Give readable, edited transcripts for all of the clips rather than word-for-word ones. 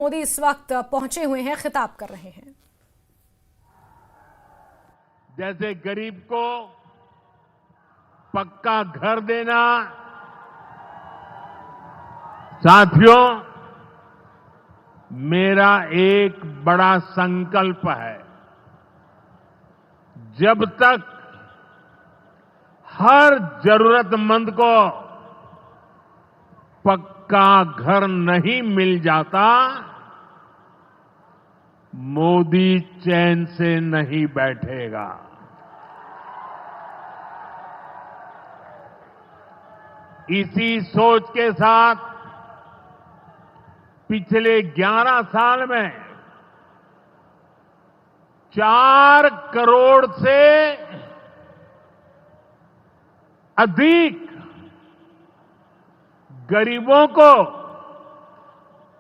मोदी इस वक्त पहुंचे हुए हैं, खिताब कर रहे हैं। जैसे गरीब को पक्का घर देना, साथियों, मेरा एक बड़ा संकल्प है। जब तक हर जरूरतमंद को पक्का घर नहीं मिल जाता, मोदी चैन से नहीं बैठेगा। इसी सोच के साथ पिछले 11 साल में 4 करोड़ से अधिक गरीबों को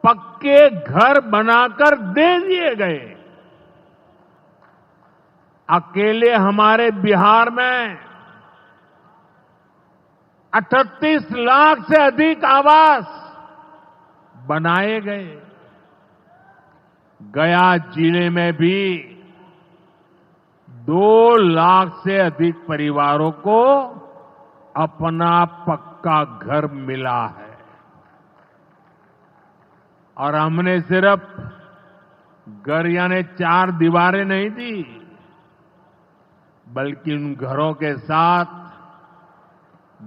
पक्के घर बनाकर दे दिए गए। अकेले हमारे बिहार में 38 लाख से अधिक आवास बनाए गए। गया जिले में भी 2 लाख से अधिक परिवारों को अपना पक्का घर मिला है। और हमने सिर्फ घर यानी 4 दीवारें नहीं दी, बल्कि उन घरों के साथ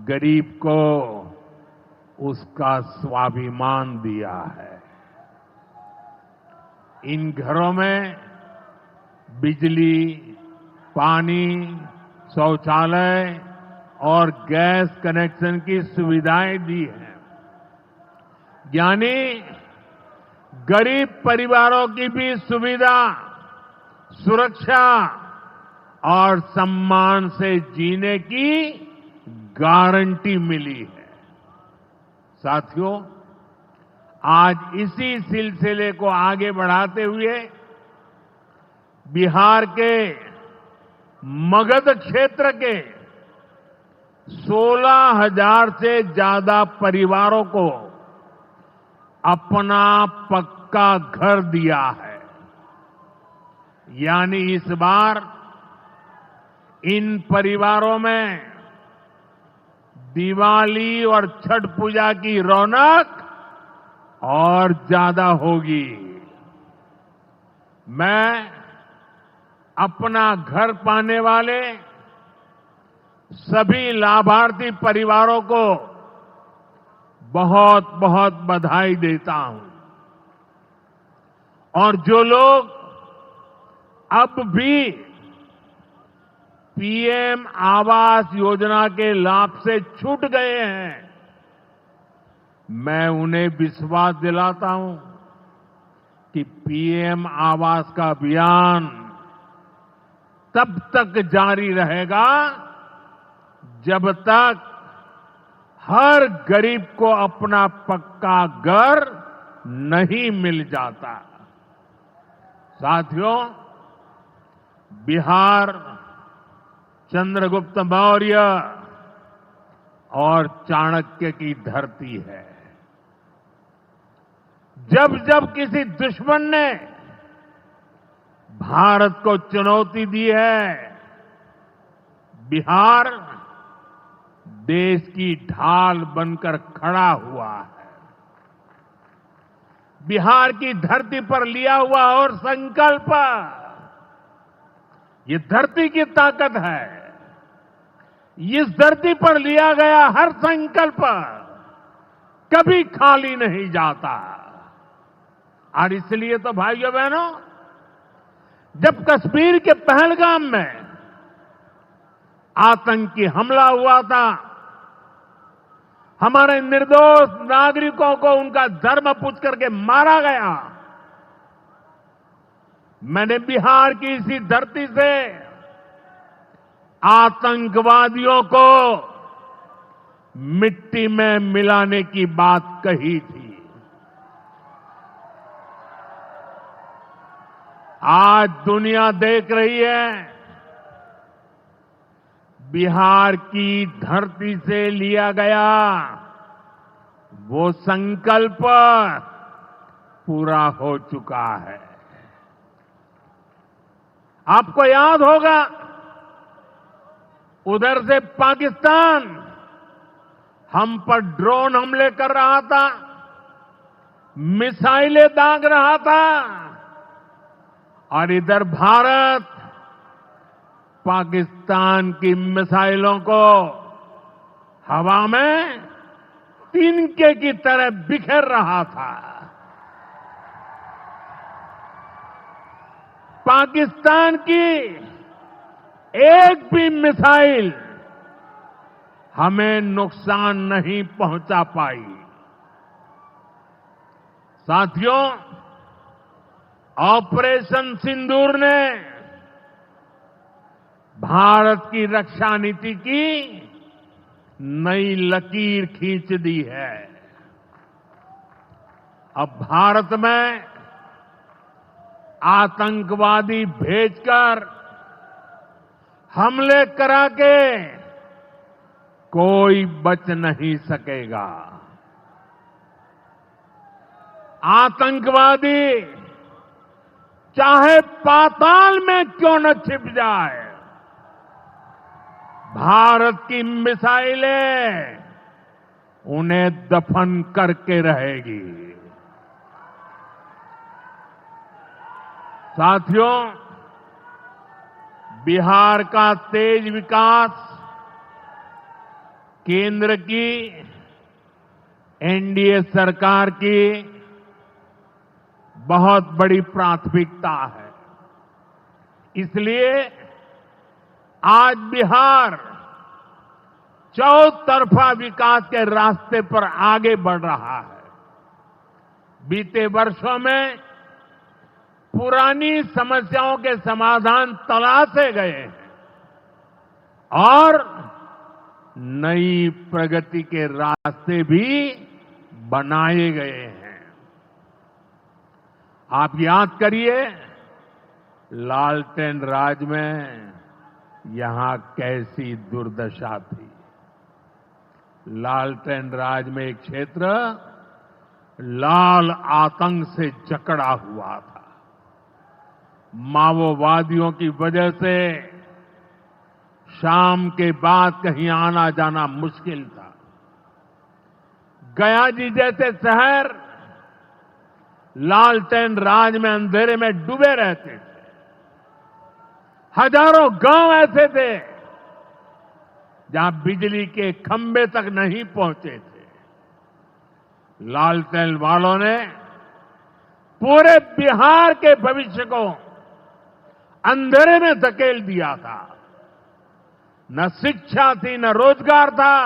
गरीब को उसका स्वाभिमान दिया है। इन घरों में बिजली, पानी, शौचालय और गैस कनेक्शन की सुविधाएं दी हैं। यानी गरीब परिवारों की भी सुविधा, सुरक्षा और सम्मान से जीने की गारंटी मिली है। साथियों, आज इसी सिलसिले को आगे बढ़ाते हुए बिहार के मगध क्षेत्र के 16,000 से ज्यादा परिवारों को अपना पक्का घर दिया है। यानी इस बार इन परिवारों में दिवाली और छठ पूजा की रौनक और ज्यादा होगी। मैं अपना घर पाने वाले सभी लाभार्थी परिवारों को बहुत बहुत बधाई देता हूं। और जो लोग अब भी पीएम आवास योजना के लाभ से छूट गए हैं, मैं उन्हें विश्वास दिलाता हूं कि पीएम आवास का अभियान तब तक जारी रहेगा जब तक हर गरीब को अपना पक्का घर नहीं मिल जाता। साथियों, बिहार चंद्रगुप्त मौर्य और चाणक्य की धरती है। जब जब किसी दुश्मन ने भारत को चुनौती दी है, बिहार देश की ढाल बनकर खड़ा हुआ है। बिहार की धरती पर लिया हुआ और संकल्प, ये धरती की ताकत है। इस धरती पर लिया गया हर संकल्प कभी खाली नहीं जाता। और इसलिए तो भाइयों बहनों, जब कश्मीर के पहलगाम में आतंकी हमला हुआ था, हमारे निर्दोष नागरिकों को उनका धर्म पूछ करके मारा गया, मैंने बिहार की इसी धरती से आतंकवादियों को मिट्टी में मिलाने की बात कही थी। आज दुनिया देख रही है, बिहार की धरती से लिया गया वो संकल्प पूरा हो चुका है। आपको याद होगा, उधर से पाकिस्तान हम पर ड्रोन हमले कर रहा था, मिसाइलें दाग रहा था, और इधर भारत पाकिस्तान की मिसाइलों को हवा में तिनके की तरह बिखेर रहा था। पाकिस्तान की एक भी मिसाइल हमें नुकसान नहीं पहुंचा पाई। साथियों, ऑपरेशन सिंदूर ने भारत की रक्षा नीति की नई लकीर खींच दी है। अब भारत में आतंकवादी भेजकर हमले करा के कोई बच नहीं सकेगा। आतंकवादी चाहे पाताल में क्यों न छिप जाए, भारत की मिसाइलें उन्हें दफन करके रहेगी। साथियों, बिहार का तेज विकास केंद्र की एनडीए सरकार की बहुत बड़ी प्राथमिकता है। इसलिए आज बिहार चौतरफा विकास के रास्ते पर आगे बढ़ रहा है। बीते वर्षों में पुरानी समस्याओं के समाधान तलाशे गए हैं और नई प्रगति के रास्ते भी बनाए गए हैं। आप याद करिए, लालटेन राज में यहां कैसी दुर्दशा थी। लालटेन राज में एक क्षेत्र लाल आतंक से जकड़ा हुआ था। माओवादियों की वजह से शाम के बाद कहीं आना जाना मुश्किल था। गया जी जैसे शहर लालटेन राज में अंधेरे में डूबे रहते थे। हजारों गांव ऐसे थे जहां बिजली के खंभे तक नहीं पहुंचे थे। लालटेन वालों ने पूरे बिहार के भविष्य को अंधेरे में धकेल दिया था। न शिक्षा थी, न रोजगार था।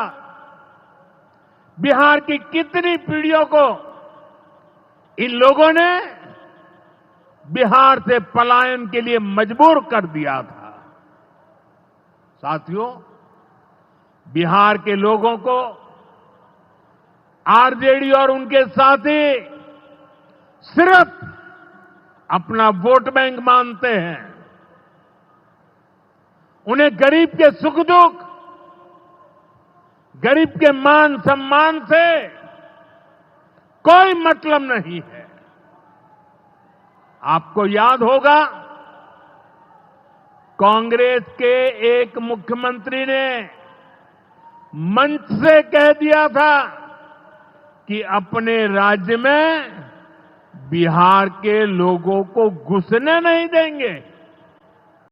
बिहार की कितनी पीढ़ियों को इन लोगों ने बिहार से पलायन के लिए मजबूर कर दिया था। साथियों, बिहार के लोगों को आरजेडी और उनके साथी सिर्फ अपना वोट बैंक मानते हैं। उन्हें गरीब के सुख दुख, गरीब के मान सम्मान से कोई मतलब नहीं है। आपको याद होगा, कांग्रेस के एक मुख्यमंत्री ने मंच से कह दिया था कि अपने राज्य में बिहार के लोगों को घुसने नहीं देंगे।